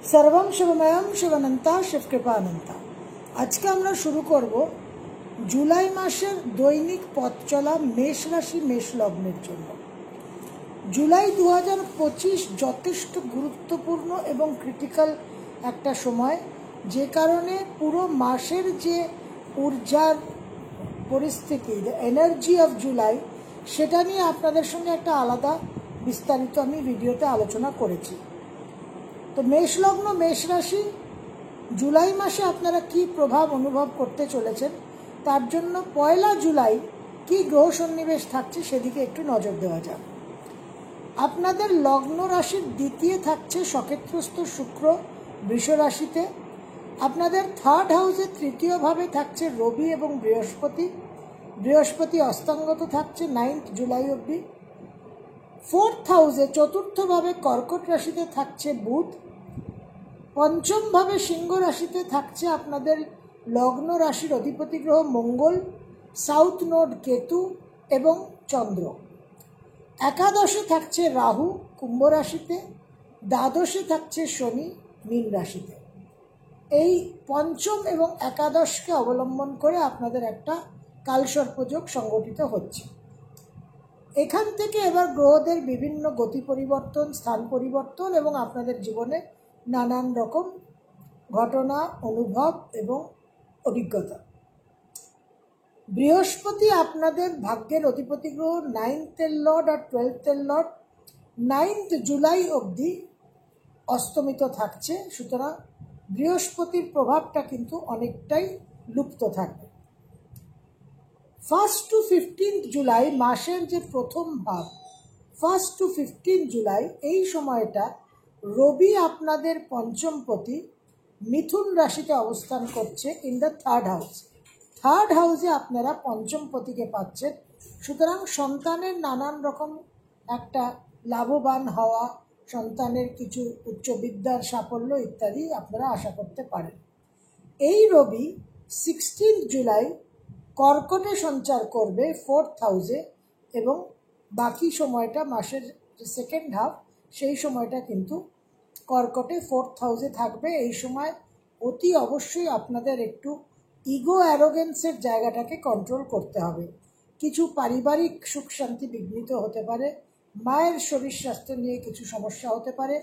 सर्वं शिवमयं शिवनंता शिवकृपानंता। আজকে আমরা শুরু করব জুলাই মাসের দৈনিক পথ চলা মেষ রাশি মেষ লগ্নের জন্য। জুলাই 2025 যথেষ্ট গুরুত্বপূর্ণ এবং ক্রিটিক্যাল একটা সময়, যে কারণে পুরো মাসের যে ঊর্জার পরিস্থিতি, দ্য এনার্জি অফ জুলাই, সেটা নিয়ে আপনাদের সঙ্গে একটা আলাদা বিস্তারিত আমি ভিডিওতে আলোচনা করেছি। তো মেষ লগ্ন মেষ রাশি জুলাই মাসে আপনারা কি প্রভাব অনুভব করতে চলেছেন, তার জন্য 1 জুলাই কি গ্রহ সন্নিবেশ থাকছে সেদিকে একটু নজর দেওয়া যাক। আপনাদের লগ্ন রাশির দ্বিতীয় থাকছে সক্ষেত্রস্থ শুক্র বৃষ রাশিতে। আপনাদের থার্ড হাউসে তৃতীয়ভাবে থাকছে রবি এবং বৃহস্পতি অস্তাঙ্গত থাকছে 9 জুলাই অবধি। ফোর্থ হাউসে চতুর্থভাবে কর্কট রাশিতে থাকছে বুধ। পঞ্চমভাবে সিংহ রাশিতে থাকছে আপনাদের লগ্ন রাশির অধিপতি গ্রহ মঙ্গল, সাউথ নোড কেতু এবং চন্দ্র। একাদশে থাকছে রাহু কুম্ভ রাশিতে, দ্বাদশে থাকছে শনি মীন রাশিতে। এই পঞ্চম এবং একাদশকে অবলম্বন করে আপনাদের একটা কালসর্পযোগ সংগঠিত হচ্ছে। এখান থেকে এবার গ্রহদের বিভিন্ন গতি পরিবর্তন, স্থান পরিবর্তন এবং আপনাদের জীবনে নানান রকম ঘটনা, অনুভব এবং অভিজ্ঞতা। বৃহস্পতি আপনাদের ভাগ্যের অধিপতি গ্রহ, 9th লর্ড আর 12th লর্ড 9 জুলাই অবধি অস্তমিত থাকছে। সুতরাং বৃহস্পতির প্রভাবটা কিন্তু অনেকটাই লুপ্ত থাকবে। 1st to 15th জুলাই মাসের যে প্রথম ভাগ, 1st to 15 জুলাই, এই সময়টা রবি আপনাদের পঞ্চমপতি মিথুন রাশিতে অবস্থান করছে ইন দ্য থার্ড হাউসে আপনারা পঞ্চমপতিকে পাচ্ছেন। সুতরাং সন্তানের নানান রকম একটা লাভবান হওয়া, সন্তানের কিছু উচ্চবিদ্যার সাফল্য ইত্যাদি আপনারা আশা করতে পারেন। এই রবি 16 জুলাই কর্কটে সঞ্চার করবে 4th হাউসে, এবং বাকি সময়টা মাসের সেকেন্ড হাফ, সেই সময়টা কিন্তু কর্কটে 4th হাউসে থাকবে। এই সময় অতি অবশ্যই আপনাদের একটু ইগো অ্যারোগেন্সের জায়গাটাকে কন্ট্রোল করতে হবে। কিছু পারিবারিক সুখ শান্তি বিঘ্নিত হতে পারে, মায়ের শরীর স্বাস্থ্য নিয়ে কিছু সমস্যা হতে পারে,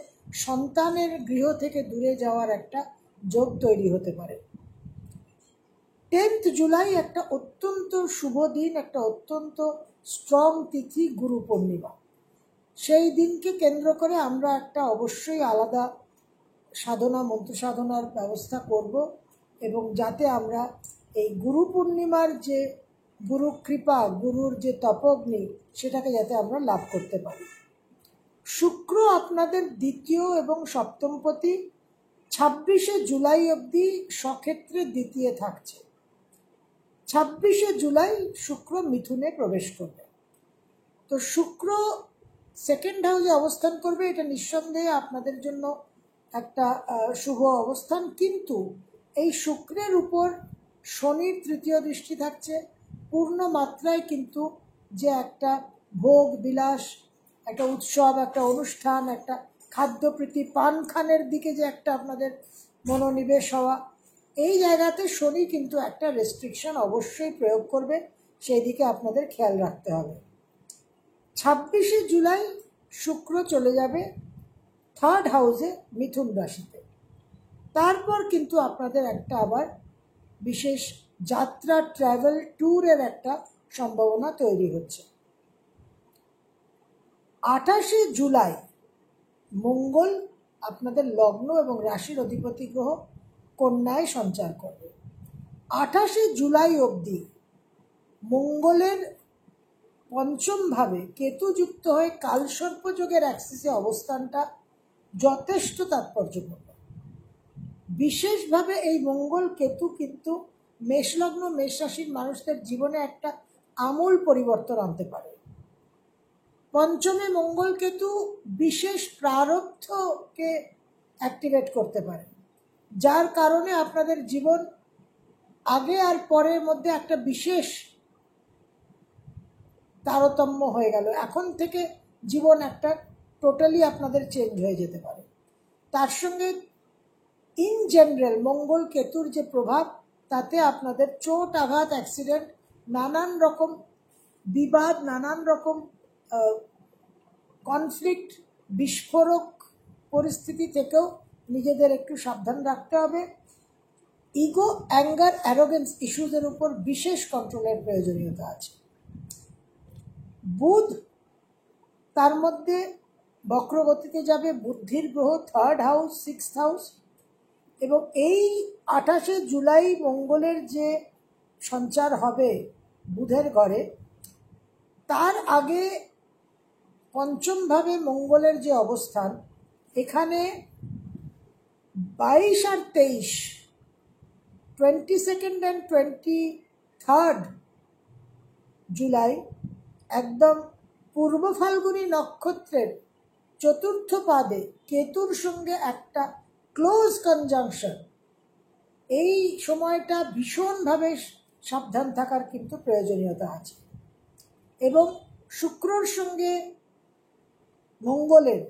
সন্তানের গৃহ থেকে দূরে যাওয়ার একটা যোগ তৈরি হতে পারে। 10th জুলাই একটা অত্যন্ত শুভ দিন, একটা অত্যন্ত স্ট্রং তিথি, গুরু পূর্ণিমা। সেই দিনকে কেন্দ্র করে আমরা একটা অবশ্যই আলাদা সাধনা, মন্ত্র সাধনার ব্যবস্থা করব, এবং যাতে আমরা এই গুরু পূর্ণিমার যে গুরু কৃপা, গুরুর যে তপগ্নি, সেটাকে যাতে আমরা লাভ করতে পারি। শুক্র আপনাদের দ্বিতীয় এবং সপ্তমপতি 26 জুলাই অবধি স্বক্ষেত্রে দ্বিতীয় থাকছে। 26 জুলাই শুক্র মিথুনে প্রবেশ করবে। তো শুক্র সেকেন্ড হাউসে অবস্থান করবে, এটা নিঃসন্দেহে আপনাদের জন্য একটা শুভ অবস্থান। কিন্তু এই শুক্রের উপর শনির তৃতীয় দৃষ্টি থাকছে। পূর্ণ মাত্রায় কিন্তু যে একটা ভোগ বিলাস, একটা উৎসব, একটা অনুষ্ঠান, একটা খাদ্যপ্রীতি, পান খানের দিকে যে একটা আপনাদের মনোনিবেশ হওয়া, এই জায়গাতে শনি কিন্তু একটা রেস্ট্রিকশন অবশ্যই প্রয়োগ করবে। সেই দিকে আপনাদের খেয়াল রাখতে হবে। 26 জুলাই শুক্র চলে যাবে থার্ড হাউসে মিথুন রাশিতে। তারপর কিন্তু আপনাদের একটা আবার বিশেষ যাত্রা, ট্রাভেল, ট্যুরের একটা সম্ভাবনা তৈরি হচ্ছে। 28 জুলাই মঙ্গল আপনাদের লগ্ন এবং রাশির অধিপতি গ্রহ কন্যায় সঞ্চার করবে। 28 জুলাই অবধি মঙ্গলের পঞ্চম ভাবে কেতু যুক্ত হয়ে কালসর্পযোগের অ্যাক্সিসে অবস্থানটা যথেষ্ট তাৎপর্যপূর্ণ। বিশেষভাবে এই মঙ্গল কেতু কিন্তু মেষলগ্ন মেষ রাশির মানুষদের জীবনে একটা আমূল পরিবর্তন আনতে পারে। পঞ্চমে মঙ্গল কেতু বিশেষ প্রারব্ধকে অ্যাক্টিভেট করতে পারে, যার কারণে আপনাদের জীবন আগে আর পরের মধ্যে একটা বিশেষ তারতম্য হয়ে গেল। এখন থেকে জীবন একটা টোটালি আপনাদের চেঞ্জ হয়ে যেতে পারে। তার সঙ্গে ইন জেনারেল মঙ্গল কেতুর যে প্রভাব, তাতে আপনাদের চোট আঘাত, অ্যাক্সিডেন্ট, নানান রকম বিবাদ, নানান রকম কনফ্লিক্ট, বিস্ফোরক পরিস্থিতি থেকেও নিজেদের একটু সাবধান রাখতে হবে। ইগো, অ্যাঙ্গার, অ্যারোগেন্স ইস্যুজের উপর বিশেষ কন্ট্রোলের প্রয়োজনীয়তা আছে। বুধ তার মধ্যে বক্রগতিতে যাবে, বুদ্ধির গ্রহ, 3rd হাউস, 6th হাউস, এবং এই 28শে জুলাই মঙ্গলের যে সঞ্চার হবে বুধের ঘরে, তার আগে পঞ্চমভাবে মঙ্গলের যে অবস্থান, এখানে 22 আর 23, 22nd and 23rd জুলাই একদম পূর্ব ফাল্গুনী নক্ষত্রের চতুর্থ পাদে কেতুর সঙ্গে একটা ক্লোজ কনজাংশন। এই সময়টা ভীষণভাবে সাবধান থাকার কিন্তু প্রয়োজনীয়তা আছে। এবং শুক্রর সঙ্গে মঙ্গলের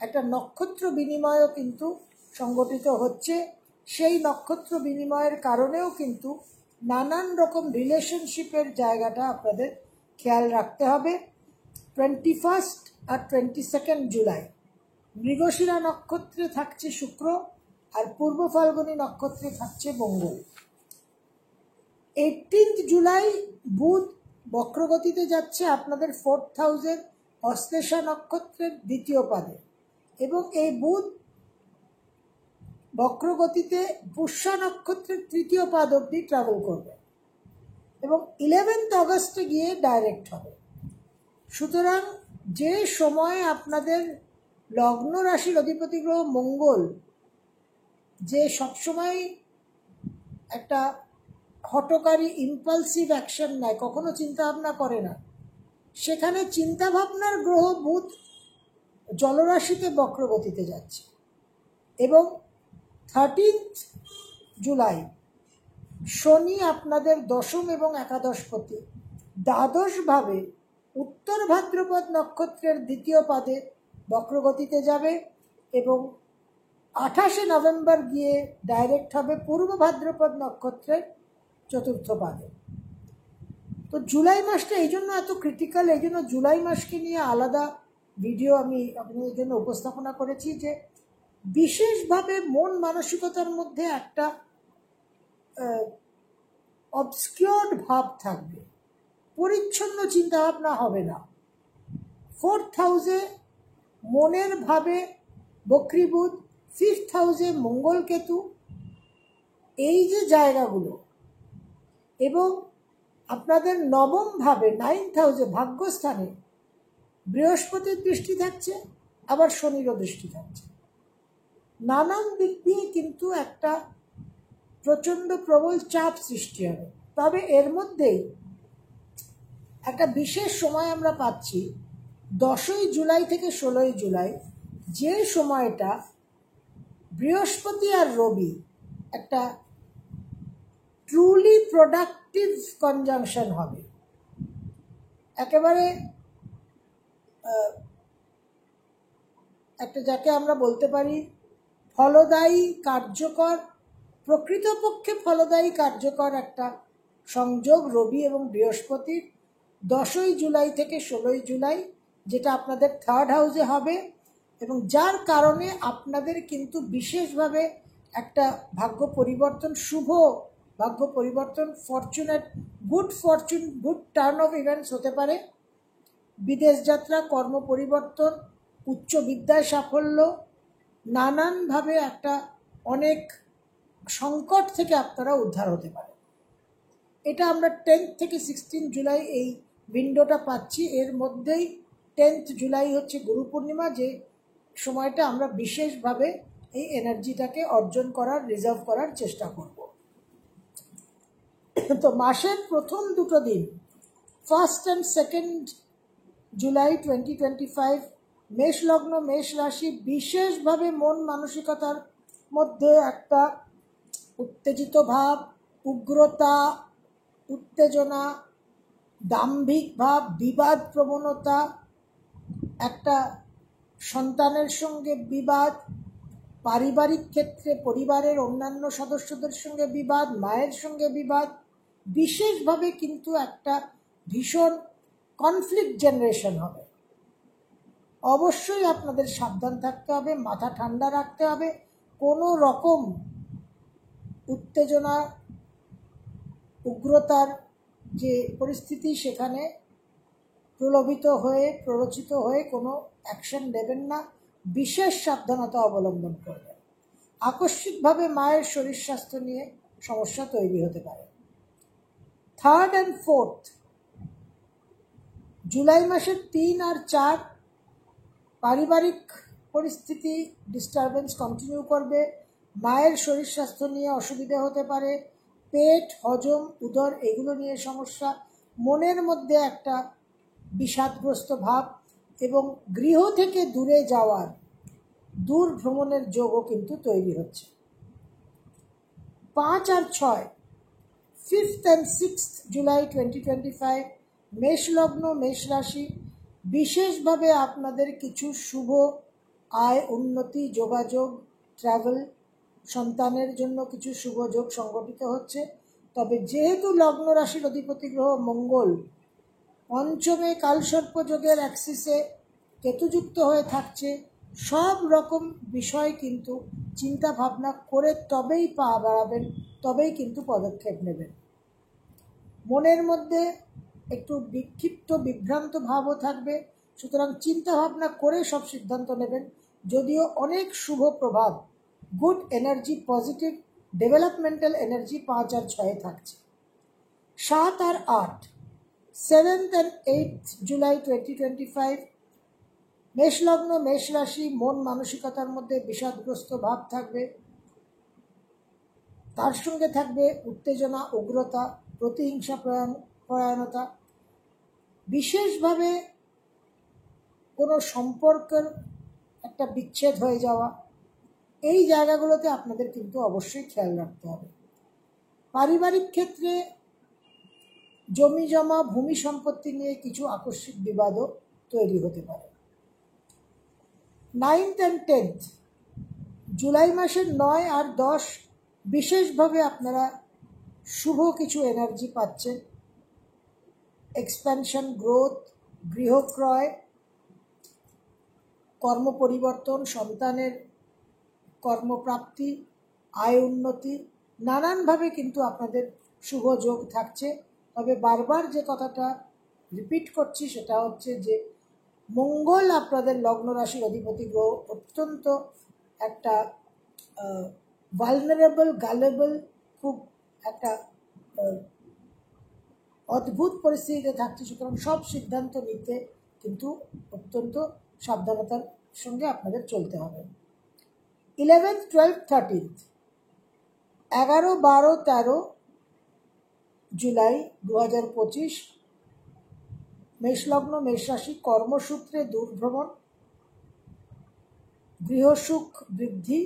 একটা নক্ষত্র বিনিময়ও কিন্তু সংগঠিত হচ্ছে। সেই নক্ষত্র বিনিময়ের কারণেও কিন্তু নানান রকম রিলেশনশিপের জায়গাটা আপনাদের খেয়াল রাখতে হবে। 21 আর 22 জুলাই মৃগশিরা নক্ষত্রে থাকছে শুক্র, আর পূর্ব ফাল্গুনী নক্ষত্রে থাকছে মঙ্গল। 18 জুলাই বুধ বক্রগতিতে যাচ্ছে আপনাদের 4th হাউসের অশ্লেষা নক্ষত্রের দ্বিতীয় পাদে, এবং এই বুধ বক্রগতিতে পুষ্যা নক্ষত্রের তৃতীয় পাদ অবধি ট্রাভেল করবে এবং 11th অগস্টে গিয়ে ডাইরেক্ট হবে। সুতরাং যে সময় আপনাদের লগ্ন রাশির অধিপতি গ্রহ মঙ্গল, যে সবসময় একটা হঠকারী ইম্পালসিভ অ্যাকশন নেয়, কখনো চিন্তা ভাবনা করে না, সেখানে চিন্তাভাবনার গ্রহ বুধ জলরাশিতে বক্রগতিতে যাচ্ছে। এবং 13th জুলাই শনি আপনাদের দশম এবং একাদশপতি দ্বাদশভাবে উত্তর ভাদ্রপদ নক্ষত্রের দ্বিতীয় পাদে বক্রগতিতে যাবে এবং 28শে নভেম্বর গিয়ে ডাইরেক্ট হবে পূর্ব ভাদ্রপদ নক্ষত্রের চতুর্থ পাদে। তো জুলাই মাসটা এই জন্য এত ক্রিটিক্যাল, এই জন্য জুলাই মাসকে নিয়ে আলাদা ভিডিও আমি আপনাদের জন্য উপস্থাপনা করেছি, যে বিশেষভাবে মন মানসিকতার মধ্যে একটা অবস্কিউরড ভাব থাকবে, পরিচ্ছন্ন চিন্তাভাবনা হবে না। 4th হাউসে মনের ভাবে বক্রীবুধ, 5th হাউসে মঙ্গল কেতু, এই যে জায়গাগুলো, এবং আপনাদের নবম ভাবে 9th হাউসে ভাগ্যস্থানে বৃহস্পতির দৃষ্টি থাকছে, আবার শনিরও দৃষ্টি থাকছে। নানান দিক দিয়ে কিন্তু একটা প্রচণ্ড প্রবল চাপ সৃষ্টি হবে। তবে এর মধ্যেই একটা বিশেষ সময় আমরা পাচ্ছি 10ই জুলাই থেকে 16ই জুলাই, যে সময়টা বৃহস্পতি আর রবি একটা ট্রুলি প্রোডাক্টিভ কনজাংশন হবে। একেবারে একটা যাকে আমরা বলতে পারি ফলদায়ী কার্যকর, প্রকৃতপক্ষে ফলদায়ী কার্যকর একটা সংযোগ রবি এবং বৃহস্পতির 10ই জুলাই থেকে 16ই জুলাই, যেটা আপনাদের 3rd হাউসে হবে, এবং যার কারণে আপনাদের কিন্তু বিশেষভাবে একটা ভাগ্য পরিবর্তন, শুভ ভাগ্য পরিবর্তন, Fortune, good turn off events হতে পারে। বিদেশ যাত্রা, কর্ম পরিবর্তন, উচ্চ বিদ্যায় সাফল্য, নানানভাবে একটা অনেক সংকট থেকে আপনারা উদ্ধার হতে পারে। এটা আমরা 10th থেকে 16 জুলাই এই উইন্ডোটা পাচ্ছি। এর মধ্যেই 10th জুলাই হচ্ছে গুরু পূর্ণিমা, যে সময়টা আমরা বিশেষভাবে এই এনার্জিটাকে অর্জন করার, রিজার্ভ করার চেষ্টা করব। তো মাসের প্রথম দুটো দিন 1st and 2nd জুলাই 2025 মেষ লগ্ন, মেষ রাশি, বিশেষভাবে মন মানসিকতার মধ্যে একটা উত্তেজিত ভাব, উগ্রতা, উত্তেজনা, দাম্ভিক ভাব, বিবাদ প্রবণতা, একটা সন্তানের সঙ্গে বিবাদ, পারিবারিক ক্ষেত্রে পরিবারের অন্যান্য সদস্যদের সঙ্গে বিবাদ, মায়ের সঙ্গে বিবাদ, বিশেষভাবে কিন্তু একটা ভীষণ কনফ্লিক্ট জেনারেশন হবে। অবশ্যই আপনাদের সাবধান থাকতে হবে, মাথা ঠান্ডা রাখতে হবে। কোনো রকম উত্তেজনা, উগ্রতার যে পরিস্থিতি, সেখানে প্ররোচিত হয়ে কোনো অ্যাকশন নেবেন না, বিশেষ সাবধানতা অবলম্বন করবেন। আকস্মিকভাবে মায়ের শরীর স্বাস্থ্য নিয়ে সমস্যা তৈরি হতে পারে। 3rd and 4th জুলাই মাসের 3 আর 4 পারিবারিক পরিস্থিতি ডিস্টারবেন্স কন্টিনিউ করবে। মায়ের শরীর স্বাস্থ্য নিয়ে অসুবিধা হতে পারে, পেট, হজম, উদর এগুলো নিয়ে সমস্যা, মনের মধ্যে একটা বিষাদগ্রস্ত ভাব এবং গৃহ থেকে দূরে যাওয়ার, দূর ভ্রমণের যোগও কিন্তু তৈরি হচ্ছে। 5 আর 6 5th and 6th জুলাই 2025 মেষ লগ্ন, মেষ রাশি, বিশেষভাবে আপনাদের কিছু শুভ আয়, উন্নতি, যোগাযোগ, ট্রাভেল, সন্তানের জন্য কিছু শুভ যোগ সংগঠিত হচ্ছে। তবে যেহেতু লগ্ন রাশির অধিপতি গ্রহ মঙ্গল পঞ্চমে কালসর্প যোগের অ্যাক্সিসে কেতুযুক্ত হয়ে থাকছে, সব রকম বিষয় কিন্তু চিন্তা ভাবনা করে তবেই পা বাড়াবেন, তবেই কিন্তু পদক্ষেপ নেবেন। মনের মধ্যে একটু বিক্ষিপ্ত, বিভ্রান্ত ভাবও থাকবে, সুতরাং চিন্তা ভাবনা করে সব সিদ্ধান্ত নেবেন। যদিও অনেক শুভ প্রভাব, good energy, positive developmental energy 5 আর 6 থাকছে। 7 আর 8 7th and 8th জুলাই 2025 মেষ লগ্ন, মেষ রাশি, মন মানসিকতার মধ্যে বিষাদগ্রস্ত ভাব থাকবে, তার সঙ্গে থাকবে উত্তেজনা, উগ্রতা, প্রতিহিংসা পরায়ণতা, বিশেষভাবে কোনো সম্পর্কের একটা বিচ্ছেদ হয়ে যাওয়া, এই জায়গাগুলোতে আপনাদের কিন্তু অবশ্যই খেয়াল রাখতে হবে। পারিবারিক ক্ষেত্রে জমি জমা, ভূমি সম্পত্তি নিয়ে কিছু আকস্মিক বিবাদও তৈরি হতে পারে। 9th and 10th জুলাই মাসের 9 আর 10 বিশেষভাবে আপনারা শুভ কিছু এনার্জি পাচ্ছেন। এক্সপ্যানশন, গ্রোথ, গৃহক্রয়, কর্ম পরিবর্তন, সন্তানের কর্মপ্রাপ্তি, আয় উন্নতি, নানানভাবে কিন্তু আপনাদের শুভ যোগ থাকছে। তবে বারবার যে কথাটা রিপিট করছি সেটা হচ্ছে যে মঙ্গল আপনাদের লগ্ন রাশির অধিপতি গ্রহ অত্যন্ত একটা ভালনারেবল, গালেবল, খুব একটা অদ্ভুত পরিস্থিতিতে থাকছে। সুতরাং সব সিদ্ধান্ত নিতে কিন্তু অত্যন্ত সাবধানতার সঙ্গে আপনাদের চলতে হবে। 11th, 12th, 13th 11, 12, 13 জুলাই 2025 মেষলগ্ন, মেষ রাশি, কর্মসূত্রে দূরভ্রমণ, গৃহসুখ বৃদ্ধি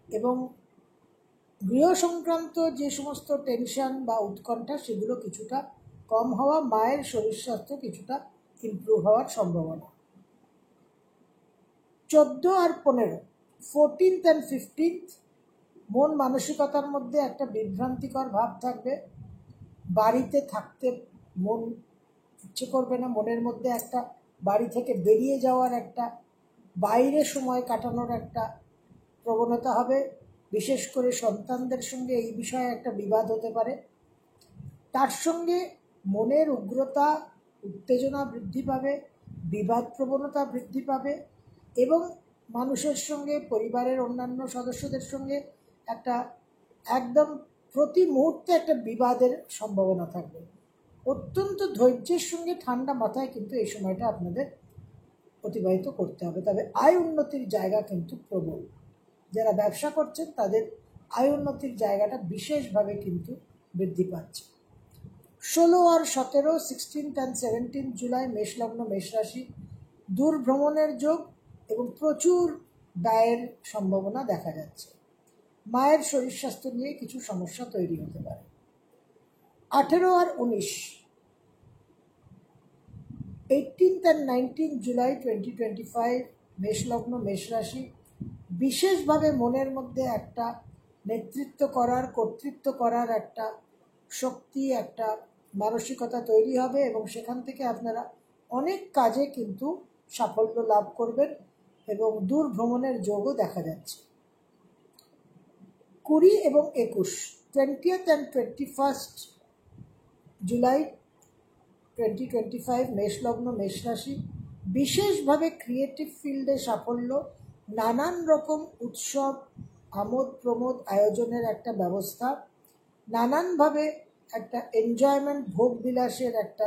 এবং গৃহ সংক্রান্ত যে সমস্ত টেনশন বা উৎকণ্ঠা সেগুলো কিছুটা কম হওয়া, মায়ের শরীর স্বাস্থ্য কিছুটা ইমপ্রুভ হওয়ার সম্ভাবনা। 14 আর 15 14th and 15th মন মানসিকতার মধ্যে একটা বিভ্রান্তিকর ভাব থাকবে, বাড়িতে থাকতে মন ইচ্ছে করবে না, মনের মধ্যে একটা বাড়ি থেকে বেরিয়ে যাওয়ার, একটা বাইরে সময় কাটানোর একটা প্রবণতা হবে। বিশেষ করে সন্তানদের সঙ্গে এই বিষয়ে একটা বিবাদ হতে পারে। তার সঙ্গে মনের উগ্রতা, উত্তেজনা বৃদ্ধি পাবে, বিবাদ প্রবণতা বৃদ্ধি পাবে এবং মানুষের সঙ্গে, পরিবারের অন্যান্য সদস্যদের সঙ্গে একটা একদম প্রতি মুহূর্তে একটা বিবাদের সম্ভাবনা থাকবে। অত্যন্ত ধৈর্যের সঙ্গে ঠান্ডা মাথায় কিন্তু এই সময়টা আপনাদের অতিবাহিত করতে হবে। তবে আয় উন্নতির জায়গা কিন্তু প্রবল। যারা ব্যবসা করছেন তাদের আয় উন্নতির জায়গাটা বিশেষভাবে কিন্তু বৃদ্ধি পাচ্ছে। 16 আর 17 16th and 17th জুলাই মেষলগ্ন, মেষ রাশি, দূর ভ্রমণের যোগ এবং প্রচুর ব্যয়ের সম্ভাবনা দেখা যাচ্ছে। মায়ের শরীর স্বাস্থ্য নিয়ে কিছু সমস্যা তৈরি হতে পারে। 18 আর 19 18th and 19th জুলাই 2025 মেষলগ্ন, মেষ রাশি, বিশেষভাবে মনের মধ্যে একটা নেতৃত্ব করার, কর্তৃত্ব করার একটা শক্তি, একটা মানসিকতা তৈরি হবে এবং সেখান থেকে আপনারা অনেক কাজে কিন্তু সাফল্য লাভ করবেন এবং দূর ভ্রমণের যোগও দেখা যাচ্ছে। 20 এবং 21, 20th and 21st জুলাই 2025 মেষলগ্ন, মেষ রাশি, বিশেষভাবে ক্রিয়েটিভ ফিল্ডে সাফল্য, নানান রকম উৎসব, আমোদ প্রমোদ আয়োজনের একটা ব্যবস্থা, নানানভাবে একটা এনজয়মেন্ট, ভোগ বিলাসের একটা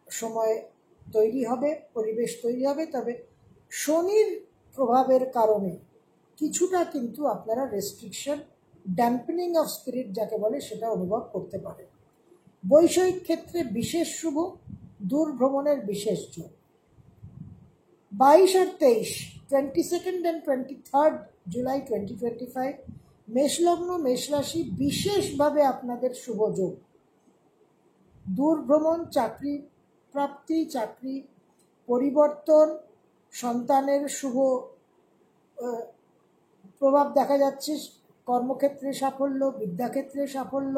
সময় তৈরি হবে, পরিবেশ তৈরি হবে। তবে শনির প্রভাবের কারণে কিছুটা কিন্তু আপনারা রেস্ট্রিকশন, ড্যাম্পেনিং অফ স্পিরিট যাকে বলে, সেটা অনুভব করতে পারেন। বৈষয়িক ক্ষেত্রে বিশেষ শুভ, দূর ভ্রমণের বিশেষ যোগ। 22 আর 23, 22nd and 23rd জুলাই 2025 মেষলগ্ন, মেষ রাশি, বিশেষভাবে আপনাদের শুভ যোগ। দূর ভ্রমণ, চাকরি প্রাপ্তি, চাকরি পরিবর্তন, সন্তানের শুভ প্রভাব দেখা যাচ্ছে, কর্মক্ষেত্রে সাফল্য, বিদ্যাক্ষেত্রে সাফল্য,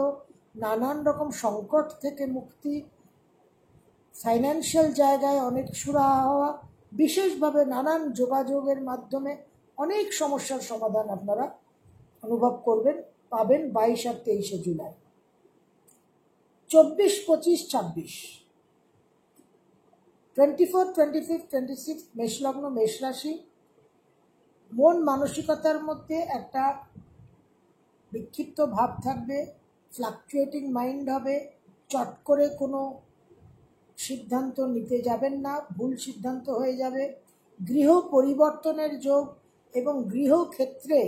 নানান রকম সংকট থেকে মুক্তি, ফাইন্যান্সিয়াল জায়গায় অনেক সুরাহা হওয়া, বিশেষভাবে নানান যোগাযোগের মাধ্যমে অনেক সমস্যার সমাধান আপনারা অনুভব করবেন, পাবেন 22 আর 23 জুলাই। 24, 25, 26, 24, 25, 26 মেষলগ্ন, মেষ রাশি, মন মানসিকতার মধ্যে একটা বিক্ষিপ্ত ভাব থাকবে, ফ্লাকচুয়েটিং মাইন্ড হবে, চট করে কোনো সিদ্ধান্ত নিতে যাবেন না, ভুল সিদ্ধান্ত হয়ে যাবে। গৃহ পরিবর্তনের যোগ এবং গৃহক্ষেত্রে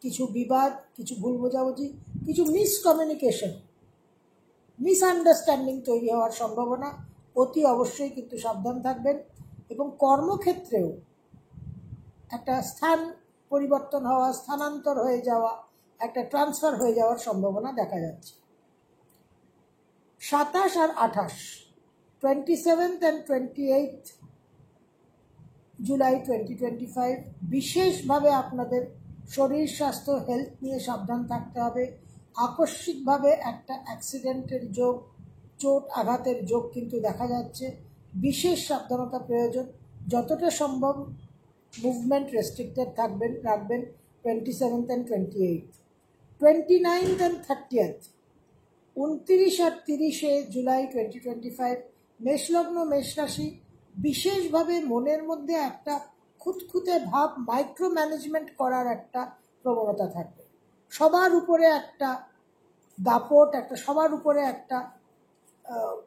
কিছু বিবাদ, কিছু ভুল বোঝাবুঝি, কিছু মিসকমিউনিকেশন, মিসআন্ডারস্ট্যান্ডিং তৈরি হওয়ার সম্ভাবনা, অতি অবশ্যই কিন্তু সাবধান থাকবেন। এবং কর্মক্ষেত্রেও একটা স্থান পরিবর্তন হওয়া, স্থানান্তর হয়ে যাওয়া, একটা ট্রান্সফার হয়ে যাওয়ার সম্ভাবনা দেখা যাচ্ছে। 27 আর 28, 27th and 28th জুলাই 2025 বিশেষভাবে আপনাদের শরীর স্বাস্থ্য, হেলথ নিয়ে সাবধান থাকতে হবে। আকস্মিকভাবে একটা অ্যাক্সিডেন্টের যোগ, চোট আঘাতের যোগ কিন্তু দেখা যাচ্ছে, বিশেষ সাবধানতা প্রয়োজন। যতটা সম্ভব মুভমেন্ট রেস্ট্রিক্টেড রাখবেন 27th and 28th, 29th and 30th, 29 আর 30 জুলাই 2025 মেষলগ্ন, মেষ রাশি, বিশেষভাবে মনের মধ্যে একটা খুঁতখুঁতে ভাব, মাইক্রো ম্যানেজমেন্ট করার একটা প্রবণতা থাকবে। সবার উপরে একটা দাপট, একটা সবার উপরে একটা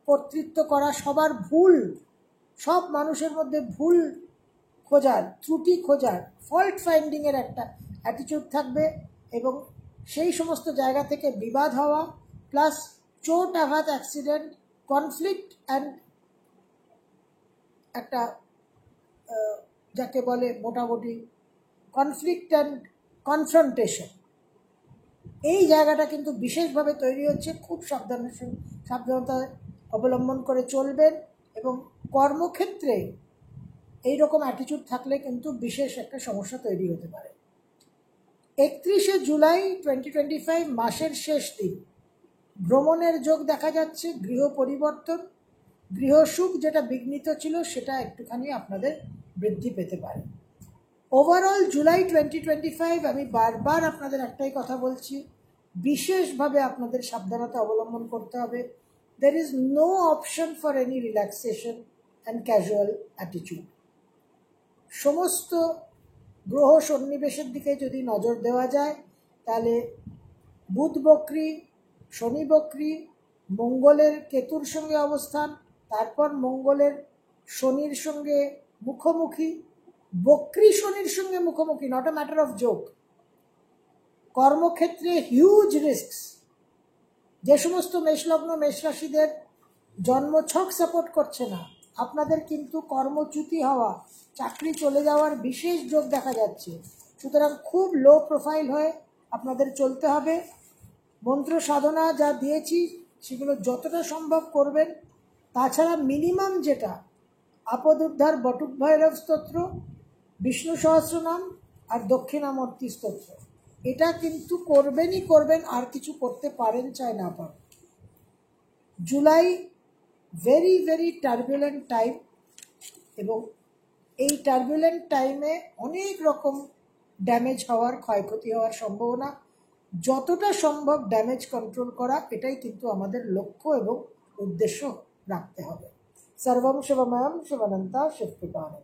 কর্তৃত্ব করা, সবার ভুল, সব মানুষের মধ্যে ভুল খোঁজার, ত্রুটি খোঁজার, ফল্ট ফাইন্ডিংয়ের একটা অ্যাটিটিউড থাকবে এবং সেই সমস্ত জায়গা থেকে বিবাদ হওয়া, প্লাস চোট আঘাত, অ্যাক্সিডেন্ট, কনফ্লিক্ট অ্যান্ড একটা যাকে বলে মোটামুটি কনফ্লিক্ট অ্যান্ড কনফ্রন্টেশন, এই জায়গাটা কিন্তু বিশেষভাবে তৈরি হচ্ছে। খুব সাবধানতা অবলম্বন করে চলবেন এবং কর্মক্ষেত্রে এইরকম অ্যাটিটিউড থাকলে কিন্তু বিশেষ একটা সমস্যা তৈরি হতে পারে। 31 জুলাই 2025 মাসের শেষ দিন, ভ্রমণের যোগ দেখা যাচ্ছে, গৃহ পরিবর্তন, গৃহসুখ যেটা বিঘ্নিত ছিল সেটা একটুখানি আপনাদের বৃদ্ধি পেতে পারে। ওভারঅল জুলাই 2025 আমি বারবার আপনাদের একটাই কথা বলছি, বিশেষভাবে আপনাদের সাবধানতা অবলম্বন করতে হবে। There is no option for any relaxation and casual attitude. সমস্ত গ্রহ সন্নিবেশের দিকে যদি নজর দেওয়া যায় তাহলে বুধ বক্রী, শনি বক্রী, মঙ্গলের কেতুর সঙ্গে অবস্থান, তারপর মঙ্গলের শনির সঙ্গে মুখোমুখি, বক্রী শনির সঙ্গে মুখোমুখি, not a matter of joke. কর্মক্ষেত্রে হিউজ রিস্কস। যে সমস্ত মেষলগ্ন, মেষ রাশিদের জন্মছক সাপোর্ট করছে না, আপনাদের কিন্তু কর্মচ্যুতি হওয়া, চাকরি চলে যাওয়ার বিশেষ যোগ দেখা যাচ্ছে। সুতরাং খুব লো প্রোফাইল হয়ে আপনাদের চলতে হবে। মন্ত্র সাধনা যা দিয়েছি সেগুলো যতটা সম্ভব করবেন। তাছাড়া মিনিমাম যেটা আপদ উদ্ধার বটুক ভৈরব স্তোত্র বিষ্ণু সহস্রনাম আর দক্ষিণামূর্তি স্তোত্র, এটা কিন্তু করবেনই করবেন, আর কিছু করতে পারেন চাই না পারেন। July very very turbulent time, এবং এই টার্বুলেন্ট টাইমে অনেক রকম ড্যামেজ হওয়ার, ক্ষয়ক্ষতি হওয়ার সম্ভাবনা। যতটা সম্ভব ড্যামেজ কন্ট্রোল করা, এটাই কিন্তু আমাদের লক্ষ্য এবং উদ্দেশ্য রাখতে হবে। সর্বম শিবময়ম শিবানন্তা শিবকৃপাণম।